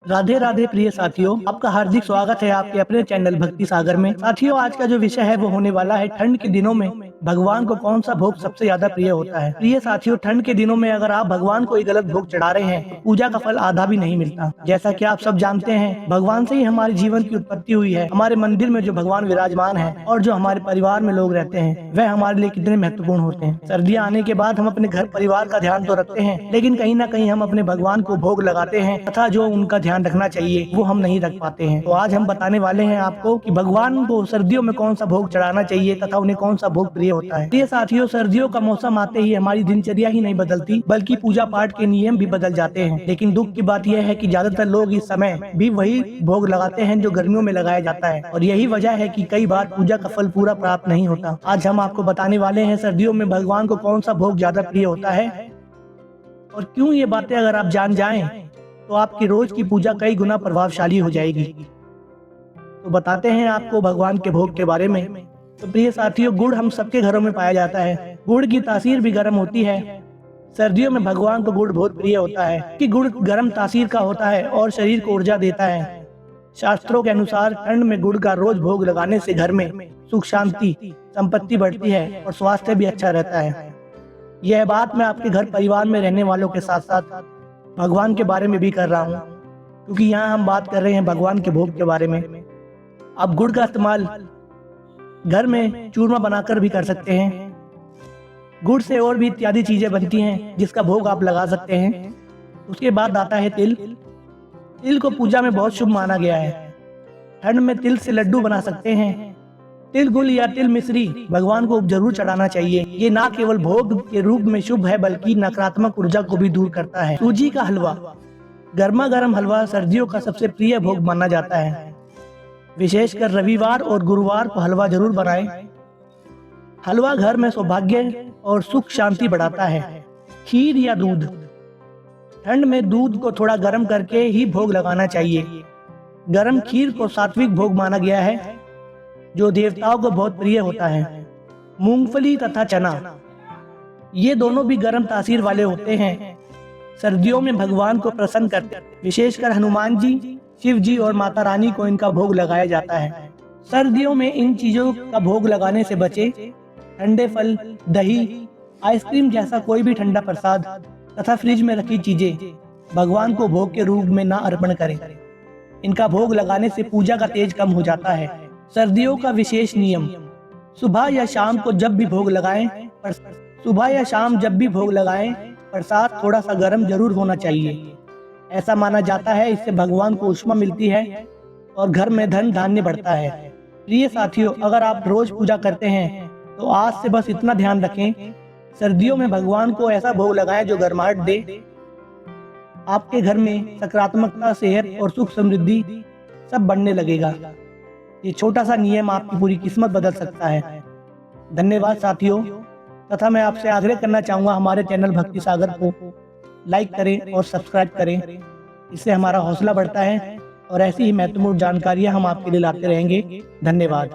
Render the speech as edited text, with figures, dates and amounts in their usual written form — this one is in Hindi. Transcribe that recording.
राधे राधे प्रिय साथियों, आपका हार्दिक स्वागत है आपके अपने चैनल भक्ति सागर में। साथियों, आज का जो विषय है वो होने वाला है ठंड के दिनों में भगवान को कौन सा भोग सबसे ज्यादा प्रिय होता है। प्रिय साथियों, ठंड के दिनों में अगर आप भगवान को एक गलत भोग चढ़ा रहे हैं तो पूजा का फल आधा भी नहीं मिलता। जैसा कि आप सब जानते हैं, भगवान से ही हमारे जीवन की उत्पत्ति हुई है। हमारे मंदिर में जो भगवान विराजमान है और जो हमारे परिवार में लोग रहते हैं वह हमारे लिए कितने महत्वपूर्ण होते हैं। सर्दियाँ आने के बाद हम अपने घर परिवार का ध्यान तो रखते हैं, लेकिन कहीं ना कहीं हम अपने भगवान को भोग लगाते हैं तथा जो उनका ध्यान रखना चाहिए वो हम नहीं रख पाते हैं। तो आज हम बताने वाले हैं आपको कि भगवान को सर्दियों में कौन सा भोग चढ़ाना चाहिए तथा उन्हें कौन सा भोग प्रिय होता है। ये साथियों, सर्दियों का मौसम आते ही हमारी दिनचर्या ही नहीं बदलती बल्कि पूजा पाठ के नियम भी बदल जाते हैं। लेकिन दुख की बात यह है कि ज्यादातर लोग इस समय भी वही भोग लगाते हैं जो गर्मियों में लगाया जाता है, और यही वजह है कि कई बार पूजा का फल पूरा प्राप्त नहीं होता। आज हम आपको बताने वाले हैं सर्दियों में भगवान को कौन सा भोग ज्यादा प्रिय होता है और क्यों। ये बातें अगर आप जान जाएं तो आपकी रोज की पूजा कई गुना प्रभावशाली हो जाएगी। तो बताते हैं आपको भगवान के भोग के बारे में। तो प्रिय साथियों, गुड़ हम सबके घरों में पाया जाता है। गुड़ की तासीर भी गर्म होती है। सर्दियों में भगवान को गुड़ बहुत प्रिय होता है कि गुड़ गर्म तासीर का होता है और शरीर को ऊर्जा देता है। शास्त्रों के अनुसार ठंड में गुड़ का रोज भोग लगाने से घर में सुख शांति संपत्ति बढ़ती है और स्वास्थ्य भी अच्छा रहता है। यह बात मैं आपके घर परिवार में रहने वालों के साथ साथ भगवान के बारे में भी कर रहा हूँ, क्योंकि यहाँ हम बात कर रहे हैं भगवान के भोग के बारे में। आप गुड़ का इस्तेमाल घर में चूरमा बनाकर भी कर सकते हैं। गुड़ से और भी इत्यादि चीजें बनती हैं जिसका भोग आप लगा सकते हैं। उसके बाद आता है तिल। तिल को पूजा में बहुत शुभ माना गया है। ठंड में तिल से लड्डू बना सकते हैं। तिल गुल या तिल मिश्री भगवान को जरूर चढ़ाना चाहिए। ये ना केवल भोग के रूप में शुभ है बल्कि नकारात्मक ऊर्जा को भी दूर करता है। सूजी का हलवा, गर्मा गर्म हलवा सर्दियों का सबसे प्रिय भोग माना जाता है। विशेषकर रविवार और गुरुवार को हलवा जरूर बनाएं। हलवा घर में सौभाग्य और सुख शांति बढ़ाता है। खीर या दूध, ठंड में दूध को थोड़ा गर्म करके ही भोग लगाना चाहिए। गर्म खीर को सात्विक भोग माना गया है जो देवताओं को बहुत प्रिय होता है। मूंगफली तथा चना, ये दोनों भी गर्म तासीर वाले होते हैं। सर्दियों में भगवान को प्रसन्न करते हैं। विशेषकर हनुमान जी, शिव जी और माता रानी को इनका भोग लगाया जाता है। सर्दियों में इन चीजों का भोग लगाने से बचे। ठंडे फल, दही, आइसक्रीम जैसा कोई भी ठंडा प्रसाद तथा फ्रिज में रखी चीजें भगवान को भोग के रूप में ना अर्पण करें। इनका भोग लगाने से पूजा का तेज कम हो जाता है। सर्दियों का विशेष नियम, सुबह या शाम जब भी भोग लगाएं प्रसाद थोड़ा सा गर्म जरूर होना चाहिए। ऐसा माना जाता है इससे भगवान को ऊष्मा मिलती है और घर में धन धान्य बढ़ता है। प्रिय साथियों, अगर आप रोज पूजा करते हैं तो आज से बस इतना ध्यान रखें, सर्दियों में भगवान को ऐसा भोग लगाएं जो गर्माहट दे। आपके घर में सकारात्मकता, सेहत और सुख समृद्धि सब बढ़ने लगेगा। ये छोटा सा नियम आपकी पूरी किस्मत बदल सकता है। धन्यवाद साथियों, तथा मैं आपसे आग्रह करना चाहूँगा हमारे चैनल भक्ति सागर को लाइक करें और सब्सक्राइब करें। इससे हमारा हौसला बढ़ता है और ऐसी ही महत्वपूर्ण जानकारियाँ हम आपके लिए लाते रहेंगे। धन्यवाद।